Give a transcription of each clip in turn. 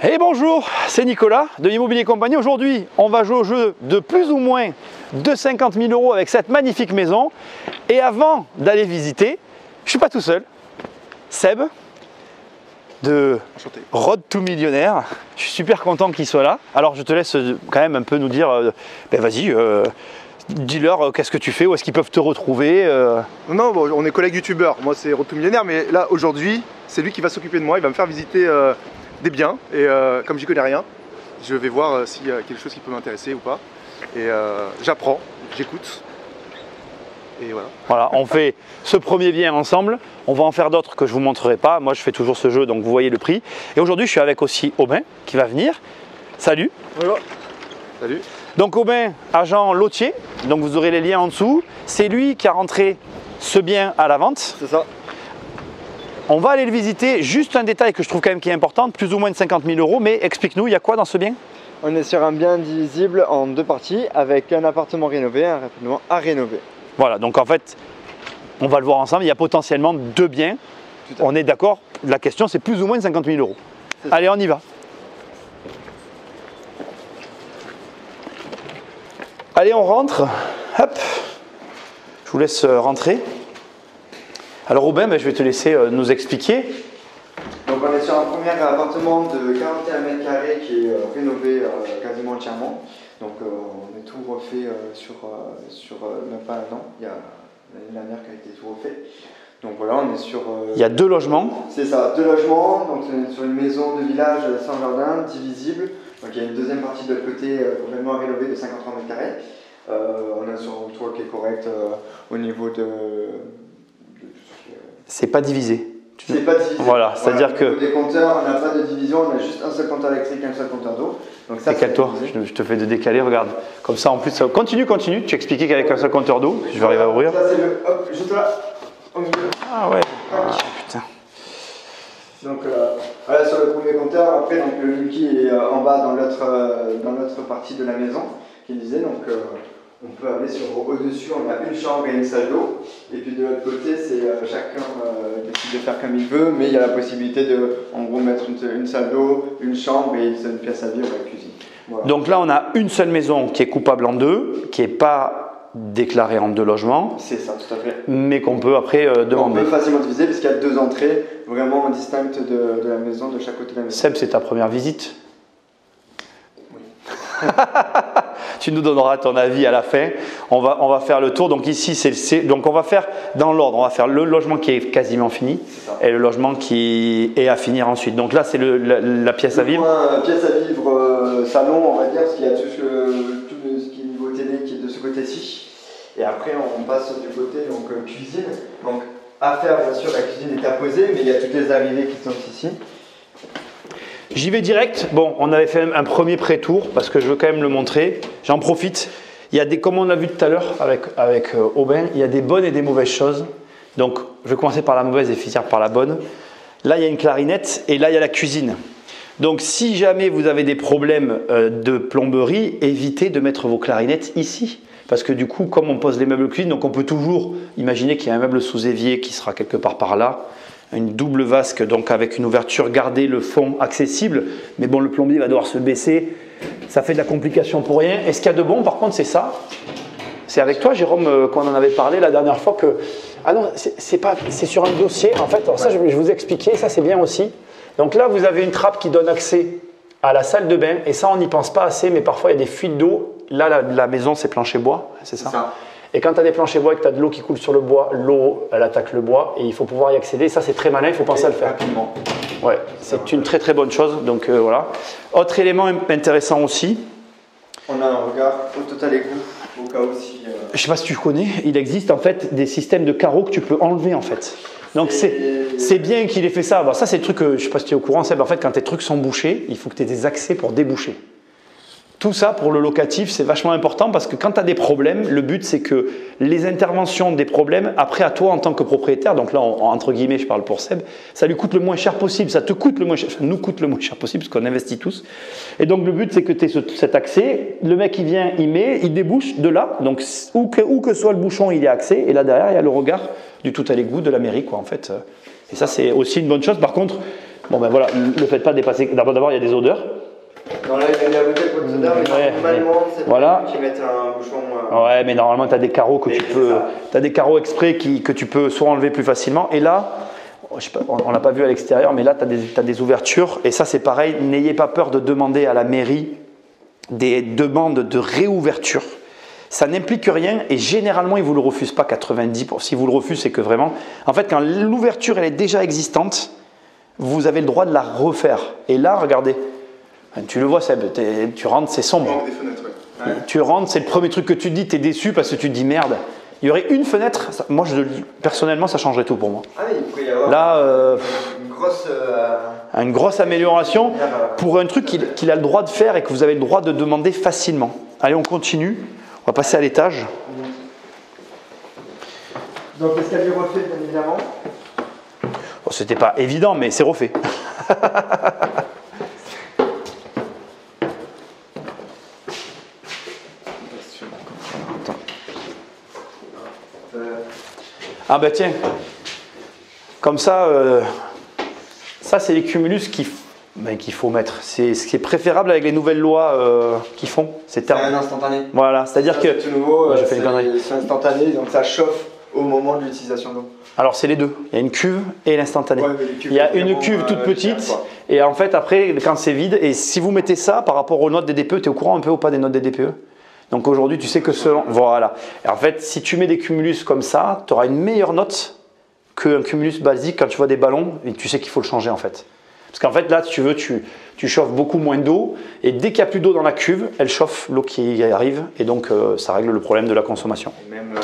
Et bonjour, c'est Nicolas de Immobilier Compagnie. Aujourd'hui, on va jouer au jeu de plus ou moins de 50 000 € avec cette magnifique maison. Et avant d'aller visiter, je ne suis pas tout seul. Seb, de Road to Millionnaire. Je suis super content qu'il soit là. Alors, je te laisse quand même un peu nous dire, vas-y, dis-leur qu'est-ce que tu fais, où est-ce qu'ils peuvent te retrouver. Non, bon, on est collègues youtubeurs. Moi, c'est Road to Millionnaire, mais là, aujourd'hui, c'est lui qui va s'occuper de moi. Il va me faire visiter des biens. Et comme j'y connais rien, je vais voir s'il y a quelque chose qui peut m'intéresser ou pas. Et j'apprends, j'écoute. Et voilà. Voilà, on fait ce premier bien ensemble. On va en faire d'autres que je ne vous montrerai pas. Moi, je fais toujours ce jeu, donc vous voyez le prix. Et aujourd'hui, je suis avec aussi Aubin qui va venir. Salut. Bonjour. Salut. Donc Aubin, agent lotier. Donc vous aurez les liens en dessous. C'est lui qui a rentré ce bien à la vente. C'est ça. On va aller le visiter. Juste un détail que je trouve quand même qui est important, plus ou moins de 50 000 €. Mais explique-nous, il y a quoi dans ce bien? On est sur un bien divisible en deux parties avec un appartement rénové et un appartement à rénover. Voilà, donc en fait, on va le voir ensemble. Il y a potentiellement deux biens. On est d'accord, la question c'est plus ou moins de 50 000 €. Allez, on y va. Allez, on rentre. Hop. Je vous laisse rentrer. Alors Aubin, je vais te laisser nous expliquer. Donc on est sur un premier appartement de 41 mètres carrés qui est rénové quasiment entièrement. Donc on est tout refait sur même pas un an. Il y a l'année dernière qui a été tout refait. Donc voilà, on est sur... Il y a deux logements. C'est ça, deux logements. Donc on est sur une maison de village sans jardin, divisible. Donc il y a une deuxième partie de l'autre côté complètement rénovée de 53 mètres carrés. On a sur un toit qui est correct au niveau de C'est pas divisé. C'est pas divisé. Voilà, c'est-à-dire que... Des compteurs, on n'a pas de division, on a juste un seul compteur électrique et un seul compteur d'eau. Décale-toi, je te fais de décaler, regarde. Comme ça, en plus, ça... continue. Tu expliquais qu'avec un seul compteur d'eau, je vais arriver à ouvrir. Ça, c'est le... Hop, juste là. Ah ouais. Ah, putain. Donc voilà, sur le premier compteur, après, donc, le Lucky est en bas dans l'autre partie de la maison, qui disait, donc... on peut aller sur au-dessus, on a une chambre et une salle d'eau. Et puis de l'autre côté, c'est chacun décide de faire comme il veut, mais il y a la possibilité de, en gros, mettre une salle d'eau, une chambre et une pièce à vivre et la cuisine. Voilà. Donc là, on a une seule maison qui est coupable en deux, qui n'est pas déclarée en deux logements. C'est ça, tout à fait. Mais qu'on peut après demander. On peut facilement diviser parce qu'il y a deux entrées vraiment distinctes de la maison, de chaque côté de la maison. Seb, c'est ta première visite? Oui. Tu nous donneras ton avis à la fin. On va faire le tour. Donc ici, donc on va faire dans l'ordre. On va faire le logement qui est quasiment fini et le logement qui est à finir ensuite. Donc là, c'est la pièce à vivre. Pièce à vivre, salon, on va dire, parce qu'il y a tout ce qui est niveau télé qui est de ce côté-ci. Et après, on passe du côté donc cuisine. Donc à faire, bien sûr, la cuisine est apposée, mais il y a toutes les arrivées qui sont ici. J'y vais direct. Bon, on avait fait un premier pré-tour parce que je veux quand même le montrer. J'en profite. Il y a des, comme on l'a vu tout à l'heure avec Aubin, il y a des bonnes et des mauvaises choses. Donc, je vais commencer par la mauvaise et finir par la bonne. Là, il y a une clarinette et là, il y a la cuisine. Donc, si jamais vous avez des problèmes de plomberie, évitez de mettre vos clarinettes ici. Parce que du coup, comme on pose les meubles cuisine, donc on peut toujours imaginer qu'il y a un meuble sous évier qui sera quelque part par là. Une double vasque, donc avec une ouverture, garder le fond accessible. Mais bon, le plombier va devoir se baisser. Ça fait de la complication pour rien. Et ce qu'il y a de bon, par contre, c'est ça. C'est avec toi, Jérôme, qu'on en avait parlé la dernière fois que... Ah non, c'est sur un dossier. En fait, alors ça, je vais vous expliquer. Ça, c'est bien aussi. Donc là, vous avez une trappe qui donne accès à la salle de bain. Et ça, on n'y pense pas assez, mais parfois, il y a des fuites d'eau. Là, la maison, c'est plancher bois, c'est ça. Et quand tu as des planchers bois et que tu as de l'eau qui coule sur le bois, l'eau, elle attaque le bois et il faut pouvoir y accéder. Ça, c'est très malin, il faut penser à le faire. Rapidement. Ouais, c'est une très très bonne chose. Donc voilà. Autre élément intéressant aussi. On a un regard au total égout, au cas où si... Je ne sais pas si tu connais, il existe en fait des systèmes de carreaux que tu peux enlever en fait. Donc c'est bien qu'il ait fait ça. Bon, ça, c'est le truc, je ne sais pas si tu es au courant, Seb, en fait, quand tes trucs sont bouchés, il faut que tu aies des accès pour déboucher. Tout ça, pour le locatif, c'est vachement important parce que quand tu as des problèmes, le but, c'est que les interventions des problèmes, après à toi en tant que propriétaire, donc là, entre guillemets, je parle pour Seb, ça lui coûte le moins cher possible, ça te coûte le moins cher, ça nous coûte le moins cher possible parce qu'on investit tous. Et donc, le but, c'est que tu aies cet accès. Le mec, il vient, il met, il débouche de là. Donc, où que soit le bouchon, il y a accès. Et là, derrière, il y a le regard du tout à l'égout de la mairie, quoi, en fait. Et ça, c'est aussi une bonne chose. Par contre, Bon ben voilà, le faites pas dépasser. D'abord, il y a des odeurs. Non, là, il y a la bouteille pour odeurs, mais Ouais, normalement, c'est voilà. qui mettent un bouchon. Ouais, mais normalement, tu as des carreaux que Mais tu c'est peux. ça. Tu as des carreaux exprès que tu peux soit enlever plus facilement. Et là, je sais pas, on l'a pas vu à l'extérieur, mais là, tu as des ouvertures. Et ça, c'est pareil. N'ayez pas peur de demander à la mairie des demandes de réouverture. Ça n'implique rien et généralement, ils ne vous le refusent pas 90%. Si vous le refusez, c'est que vraiment. En fait, quand l'ouverture elle est déjà existante, vous avez le droit de la refaire. Et là, regardez, tu le vois, Seb, tu rentres, c'est sombre. Il manque des fenêtres, ouais. Ouais. Tu rentres, c'est le premier truc que tu te dis, tu es déçu parce que tu te dis merde. Il y aurait une fenêtre, moi personnellement, ça changerait tout pour moi. Ah oui, il pourrait y avoir Là, une une grosse amélioration pour un truc qu'il a le droit de faire et que vous avez le droit de demander facilement. Allez, on continue. On va passer à l'étage. Donc l'escalier refait, bien évidemment. Bon, c'était pas évident, mais c'est refait. Ah bah tiens, comme ça, ça c'est les cumulus qu'il faut mettre. C'est ce qui est préférable avec les nouvelles lois qu'ils font. C'est un instantané. Voilà, c'est-à-dire que C'est tout nouveau, Ouais, j'ai fait une connerie. c'est instantané, donc ça chauffe au moment de l'utilisation de l'eau. alors c'est les deux. Il y a une cuve et l'instantané. Ouais, mais les cuves, Il y a vraiment, une cuve toute légère, petite quoi. et en fait après quand c'est vide et si vous mettez ça par rapport aux notes des DPE, tu es au courant un peu ou pas des notes des DPE? Donc aujourd'hui tu sais que selon voilà. Et en fait si tu mets des cumulus comme ça, tu auras une meilleure note qu'un cumulus basique quand tu vois des ballons et tu sais qu'il faut le changer en fait. Parce qu'en fait là si tu veux tu chauffes beaucoup moins d'eau et dès qu'il n'y a plus d'eau dans la cuve, elle chauffe l'eau qui arrive et donc ça règle le problème de la consommation. Et même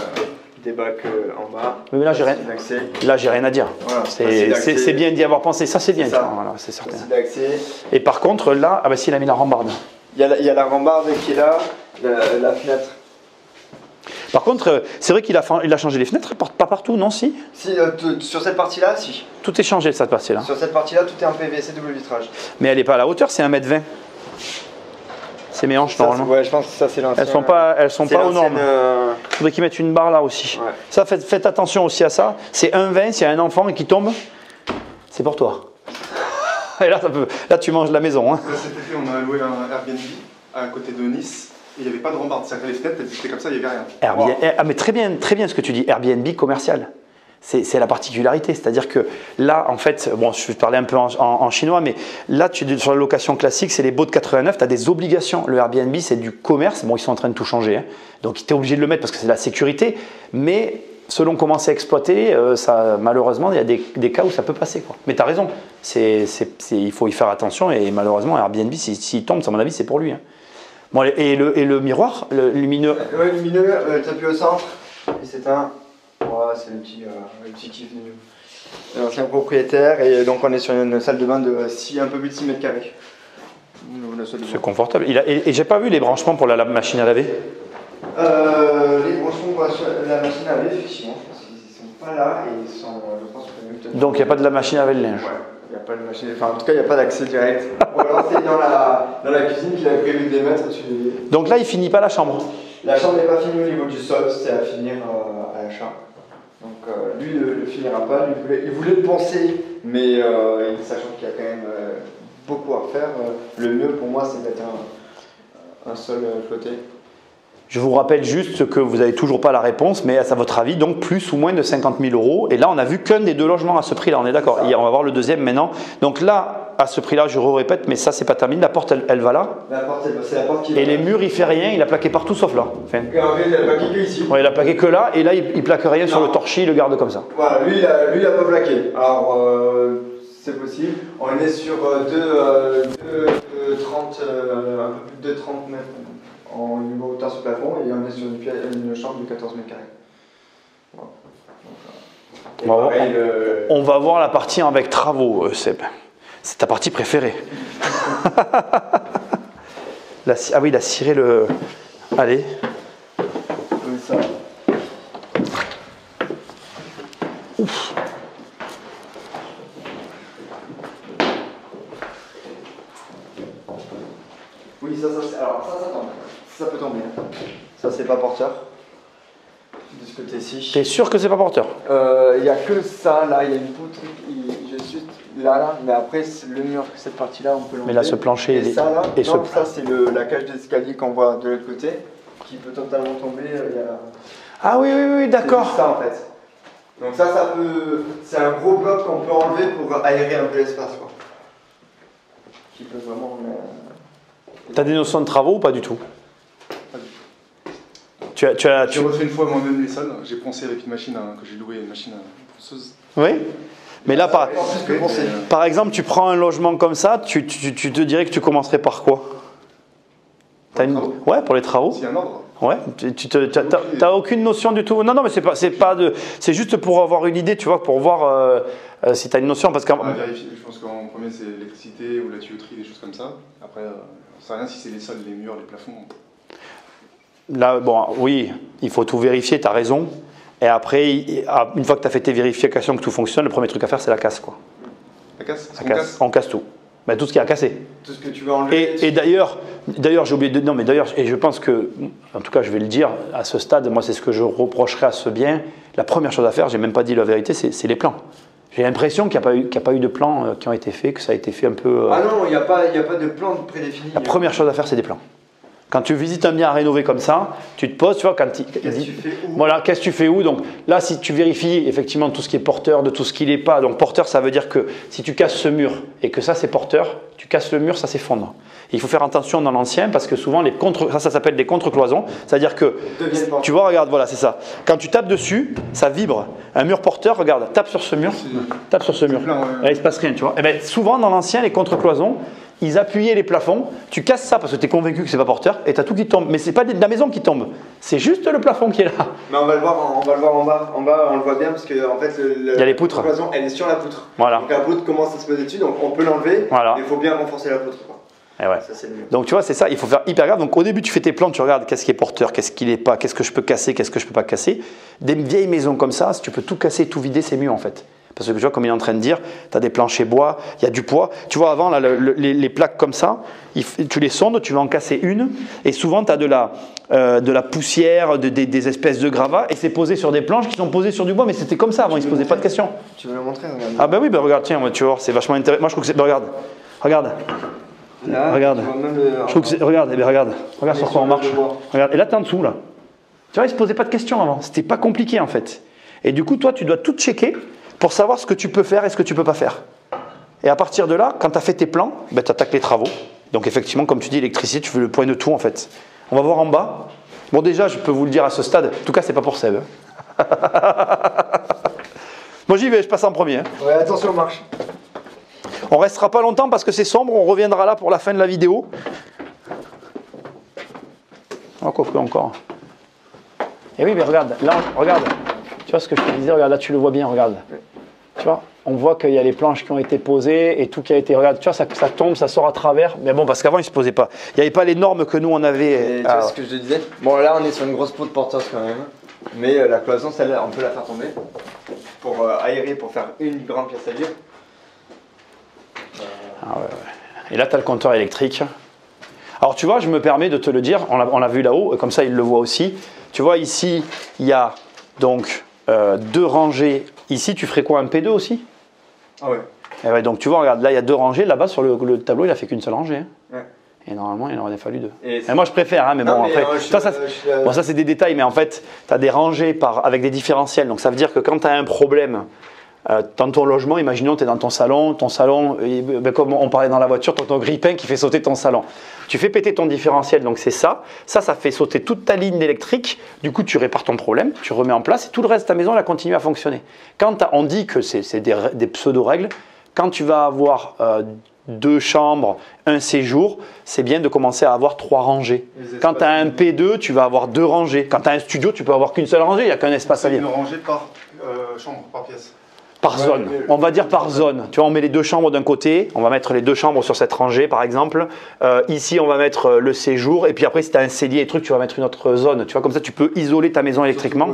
des bacs en bas. Mais là j'ai rien, D'accès. là j'ai rien à dire. Voilà, facile d'accès. C'est bien d'y avoir pensé, ça c'est bien, C'est tu ça. vois, voilà, c'est certain. Facile d'accès. Et par contre là, ah bah si il a mis la rambarde. Il y a la rambarde qui est là, la fenêtre. Par contre, c'est vrai qu'il a changé les fenêtres, pas partout, non si? Si, sur cette partie-là, si. Tout est changé de cette partie-là. Sur cette partie-là, tout est en PVC double vitrage. Mais elle n'est pas à la hauteur, c'est 1,20 m. C'est mes hanches Ça, normalement. ouais, je pense que ça c'est l'ancien. Elles sont pas aux normes. Il faudrait qu'ils mettent une barre là aussi. Ouais. Ça, faites attention aussi à ça. C'est 1,20 s'il y a un enfant qui tombe, c'est pour toi. Et là, tu manges la maison. Hein. Cet été, on a loué un Airbnb à côté de Nice. Et il n'y avait pas de rambarde. C'est-à-dire que les fenêtres, elles étaient comme ça, il n'y avait rien. Airbnb, ah, mais très bien ce que tu dis. Airbnb commercial. C'est la particularité. C'est-à-dire que là, en fait, bon, je vais parler un peu en chinois, mais là, sur la location classique, c'est les baux de 89, tu as des obligations. Le Airbnb, c'est du commerce. Bon, ils sont en train de tout changer. Hein. Donc, tu es obligé de le mettre parce que c'est la sécurité. Mais selon comment c'est exploité, malheureusement, il y a des cas où ça peut passer. Quoi. Mais tu as raison. Il faut y faire attention. Et malheureusement, Airbnb, s'il tombe, à mon avis, c'est pour lui. Hein. Bon, et le miroir, le lumineux. Ouais, lumineux, tapis au centre. Et c'est c'est le petit kiff de l'ancien propriétaire. Et donc on est sur une salle de bain de un peu plus de 6 mètres carrés. C'est confortable. Et j'ai pas vu les branchements pour la machine à laver. Les branchements pour la machine à laver, effectivement, parce qu'ils ne sont pas là et ils sont, je pense, que donc il n'y a pas de la machine à laver le linge. Ouais, il n'y a pas de machine, enfin en tout cas il n'y a pas d'accès direct. Ou alors c'est dans la cuisine qu'il a prévu de les mettre au-dessus des... Donc là il finit pas la chambre. La chambre n'est pas finie au niveau du sol, c'est à finir à l'achat. Donc lui ne le finira pas, il voulait le penser, mais sachant qu'il y a quand même beaucoup à faire, le mieux pour moi c'est d'être un sol flotté. Je vous rappelle juste que vous n'avez toujours pas la réponse, mais à votre avis, donc plus ou moins de 50 000 €. Et là, on n'a vu qu'un des deux logements à ce prix-là, on est d'accord. On va voir le deuxième maintenant. Donc là, à ce prix-là, je répète, mais ça, c'est pas terminé. La porte, elle va là. La porte, c'est la porte qui va. Et les murs, il fait rien, il a plaqué partout sauf là. Enfin, il a plaqué que ici. Ouais, il a plaqué que là, et là, il plaque rien sur le torchis, il le garde comme ça. Voilà, lui, il a pas plaqué. Alors, c'est possible. On est sur 30, un peu plus de 30 mètres. En niveau hauteur sur plafond et on est sur une chambre de 14 mètres carrés. Voilà. On va voir la partie avec travaux, Seb. C'est ta partie préférée. Ah oui, il a ciré le... Allez. Comme ça. Ouf. Oui, ça tombe. Ça peut tomber. Ça, c'est pas porteur. De ce côté-ci. T'es sûr que c'est pas porteur? Il n'y a que ça, là. Il y a une poutre. là, mais après le mur, cette partie-là, on peut l'enlever. Mais là, ce plancher, et ça, là, et non, ça c'est la cage d'escalier qu'on voit de l'autre côté, qui peut totalement tomber. Ah oui, d'accord. C'est ça en fait. Donc ça peut, c'est un gros bloc qu'on peut enlever pour aérer un peu l'espace, quoi. Qui peut vraiment. T'as des notions de travaux ou pas du tout? Pas du tout. J'ai refait une fois moi-même les sols. J'ai poncé avec une machine que j'ai loué, une machine ponceuse. Oui. Mais là, par exemple, tu prends un logement comme ça, tu te dirais que tu commencerais par quoi? Ouais, pour les travaux. C'est un ordre. Ouais, tu n'as aucune notion du tout. Non, mais c'est juste pour avoir une idée, tu vois, pour voir si tu as une notion. Parce que je pense qu'en premier, c'est l'électricité ou la tuyauterie, des choses comme ça. Après, on ne sait rien si c'est les sols, les murs, les plafonds. Là, bon, oui, il faut tout vérifier, tu as raison. Et après, une fois que tu as fait tes vérifications, que tout fonctionne, le premier truc à faire, c'est la casse, quoi. La casse? On casse tout. Ben, tout ce qui est à casser. Tout ce que tu veux enlever. Et d'ailleurs, j'ai oublié de. Non, mais d'ailleurs, et je pense que, en tout cas, je vais le dire, à ce stade, moi, c'est ce que je reprocherais à ce bien. La première chose à faire, j'ai même pas dit la vérité, c'est les plans. J'ai l'impression qu'il n'y a pas eu de plans qui ont été faits, que ça a été fait un peu. Ah non, il n'y a pas de plan prédéfini. La première chose à faire, c'est des plans. Quand tu visites un bien à rénover comme ça, tu te poses, tu vois, qu'est-ce que tu fais où? Voilà, qu'est-ce que tu fais où? Donc là, si tu vérifies effectivement tout ce qui est porteur de tout ce qui n'est pas, donc porteur, ça veut dire que si tu casses ce mur et que ça c'est porteur, tu casses le mur, ça s'effondre. Il faut faire attention dans l'ancien parce que souvent ça s'appelle des contre-cloisons, c'est-à-dire que tu vois, regarde, voilà, c'est ça. Quand tu tapes dessus, ça vibre. Un mur porteur, regarde, tape sur ce mur, tape sur ce mur. Là, il se passe rien, tu vois. Et bien, souvent dans l'ancien, les contre-cloisons, ils appuyaient les plafonds, tu casses ça parce que tu es convaincu que c'est pas porteur et tu as tout qui tombe. Mais c'est pas de la maison qui tombe, c'est juste le plafond qui est là. Mais on va le voir en bas. En bas, on le voit bien parce que en fait, il y a les poutres. La cloison, elle est sur la poutre. Voilà. Donc la poutre commence à se poser dessus, donc on peut l'enlever. Voilà. Mais il faut bien renforcer la poutre, quoi. Et ouais. Ça, c'est le mieux. Donc tu vois, c'est ça, il faut faire hyper gaffe. Donc au début, tu fais tes plans, tu regardes qu'est-ce qui est porteur, qu'est-ce qui n'est pas, qu'est-ce que je peux casser, qu'est-ce que je peux pas casser. Des vieilles maisons comme ça, si tu peux tout casser, tout vider, c'est mieux en fait. Parce que tu vois, comme il est en train de dire, tu as des planchers bois, il y a du poids. Tu vois, avant, là, les plaques comme ça, tu les sondes, tu vas en casser une, et souvent, tu as de la poussière, des espèces de gravats, et c'est posé sur des planches qui sont posées sur du bois, mais c'était comme ça avant, ils ne se posaient pas de questions. Tu veux le montrer? Regarde. Ah ben oui, ben regarde, tiens, tu vois, c'est vachement intéressant. Moi, je trouve que c'est... Regarde. Là, regarde. Je trouve que c'est... Regarde sur quoi on marche. Regarde, et là, tu es en dessous, là. Tu vois, ils ne se posaient pas de questions avant, c'était pas compliqué, en fait. Et du coup, toi, tu dois tout checker pour savoir ce que tu peux faire et ce que tu ne peux pas faire. Et à partir de là, quand tu as fait tes plans, ben, tu attaques les travaux. Donc effectivement, comme tu dis, électricité, tu fais le point de tout en fait. On va voir en bas. Bon déjà, je peux vous le dire à ce stade, en tout cas, c'est pas pour Seb. Moi j'y vais, je passe en premier. Hein. Ouais, attention, marche. On restera pas longtemps parce que c'est sombre, on reviendra là pour la fin de la vidéo. Oh, quoi que encore. Et oui, mais regarde, là, regarde. Tu vois ce que je te disais, regarde, là tu le vois bien, regarde. Tu vois, on voit qu'il y a les planches qui ont été posées et tout qui a été, regarde, tu vois, ça tombe, ça sort à travers. Mais bon, parce qu'avant, ils ne se posaient pas. Il n'y avait pas les normes que nous, on avait. Tu vois ce que je te disais? Bon, là, on est sur une grosse peau de porteuse quand même. Mais la cloison, celle-là, on peut la faire tomber. Pour aérer, pour faire une grande pièce à vivre. Ah ouais. Et là, tu as le compteur électrique. Alors, tu vois, je me permets de te le dire, on l'a vu là-haut, comme ça, il le voit aussi. Tu vois, ici, il y a donc... 2 rangées. Ici, tu ferais quoi, un P2 aussi? Ah ouais. Et ouais. Donc tu vois, regarde, là il y a 2 rangées. Là-bas sur le tableau, il a fait qu'une seule rangée. Hein. Ouais. Et normalement, il en aurait fallu 2. Et moi, je préfère, hein, mais non, bon, mais après. Bon, ça, c'est des détails, mais en fait, tu as des rangées avec des différentiels. Donc ça veut dire que quand tu as un problème dans ton logement, imaginons tu es dans ton salon, comme on parlait dans la voiture, ton grille-pain qui fait sauter ton salon. Tu fais péter ton différentiel, donc c'est ça. Ça fait sauter toute ta ligne d'électrique. Du coup, tu répares ton problème, tu remets en place et tout le reste de ta maison, elle continue à fonctionner. Quand on dit que c'est des pseudo-règles, quand tu vas avoir 2 chambres, un séjour, c'est bien de commencer à avoir 3 rangées. Quand tu as un P2, tu vas avoir 2 rangées. Quand tu as un studio, tu peux avoir qu'une seule rangée, il n'y a qu'un espace à vivre. Une rangée par chambre, par pièce. Par zone, on va dire par zone. Tu vois, on met les 2 chambres d'un côté, on va mettre les 2 chambres sur cette rangée par exemple. Ici, on va mettre le séjour et puis après, si tu as un cellier et trucs, tu vas mettre une autre zone. Tu vois, comme ça, tu peux isoler ta maison électriquement.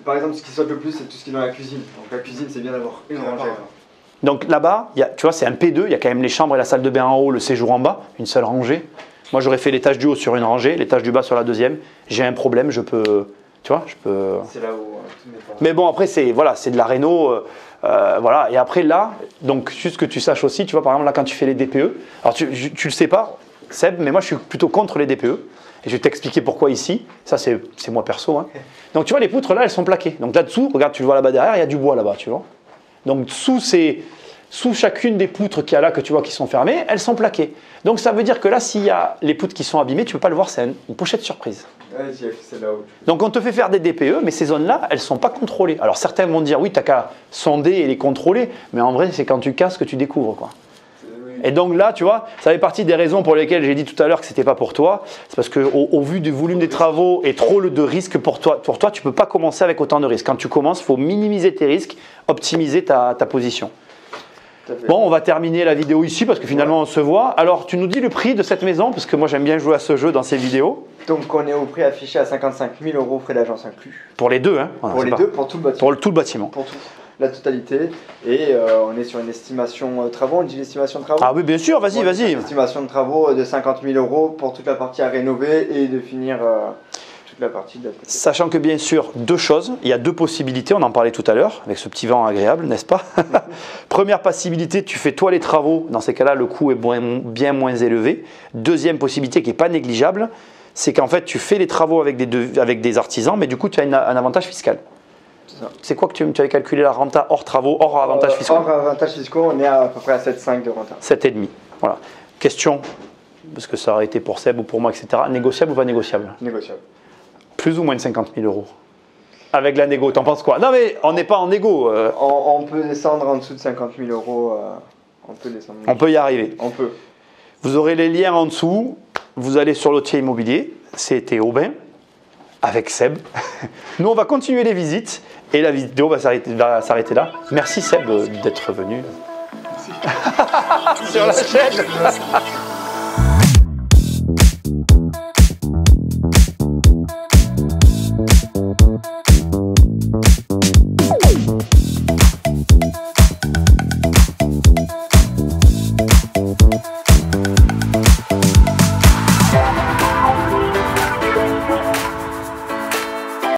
Par exemple, ce qui saute le plus, c'est tout ce qui est dans la cuisine. Donc la cuisine, c'est bien d'avoir une rangée. Donc là-bas, tu vois, c'est un P2, il y a quand même les chambres et la salle de bain en haut, le séjour en bas, une seule rangée. Moi, j'aurais fait l'étage du haut sur une rangée, l'étage du bas sur la deuxième. J'ai un problème, je peux... Tu vois, je peux... C'est là où... Mais bon, après, c'est de la réno. Voilà, et après là, donc juste que tu saches aussi, tu vois, par exemple là quand tu fais les DPE, alors tu le sais pas, Seb, mais moi je suis plutôt contre les DPE, et je vais t'expliquer pourquoi ici, ça c'est moi perso. Hein. Donc tu vois, les poutres là, elles sont plaquées. Donc là-dessous, regarde, tu le vois là-bas derrière, il y a du bois là-bas, tu vois. Donc sous chacune des poutres qu'il y a là, que tu vois qui sont fermées, elles sont plaquées. Donc ça veut dire que là, s'il y a les poutres qui sont abîmées, tu ne peux pas le voir, c'est une pochette surprise. Ouais, c'est là où. Donc on te fait faire des DPE, mais ces zones-là, elles ne sont pas contrôlées. Alors certains vont dire, oui, tu n'as qu'à sonder et les contrôler, mais en vrai, c'est quand tu casses que tu découvres, quoi. Et donc là, tu vois, ça fait partie des raisons pour lesquelles j'ai dit tout à l'heure que ce n'était pas pour toi. C'est parce qu'au vu du volume des travaux et trop de risques pour toi, tu ne peux pas commencer avec autant de risques. Quand tu commences, il faut minimiser tes risques, optimiser ta position. Bon, on va terminer la vidéo ici parce que finalement on se voit. Alors, tu nous dis le prix de cette maison, parce que moi j'aime bien jouer à ce jeu dans ces vidéos. Donc on est au prix affiché à 55 000 € frais d'agence inclus. Pour les deux, hein. Voilà, pour les deux, pour tout le bâtiment. Pour tout le bâtiment. Pour tout, la totalité. Et on est sur une estimation travaux. On dit l'estimation de travaux. Ah oui, bien sûr, vas-y, vas-y. Une estimation de travaux de 50 000 € pour toute la partie à rénover et de finir toute la partie de la côté. Sachant que bien sûr, deux choses, il y a deux possibilités, on en parlait tout à l'heure, avec ce petit vent agréable, n'est-ce pas? Première possibilité, tu fais toi les travaux, dans ces cas-là, le coût est bien moins élevé. Deuxième possibilité qui n'est pas négligeable, c'est qu'en fait, tu fais les travaux avec des artisans, mais du coup, tu as un avantage fiscal. C'est quoi que tu avais calculé la renta hors travaux, hors avantages fiscaux? Hors avantages fiscaux, on est à peu près à 7,5 de renta. 7,5. Voilà. Question, parce que ça aurait été pour Seb ou pour moi, etc. Négociable ou pas négociable? Négociable. Plus ou moins de 50 000 € avec la négo, t'en penses quoi? Non mais on n'est pas en négo. On peut descendre en dessous de 50 000 €. On peut descendre. On peut y arriver. On peut. Vous aurez les liens en dessous. Vous allez sur Lotier Immobilier. C'était Aubin avec Seb. Nous, on va continuer les visites et la vidéo va s'arrêter là. Merci Seb d'être venu. Merci. Sur la chaîne.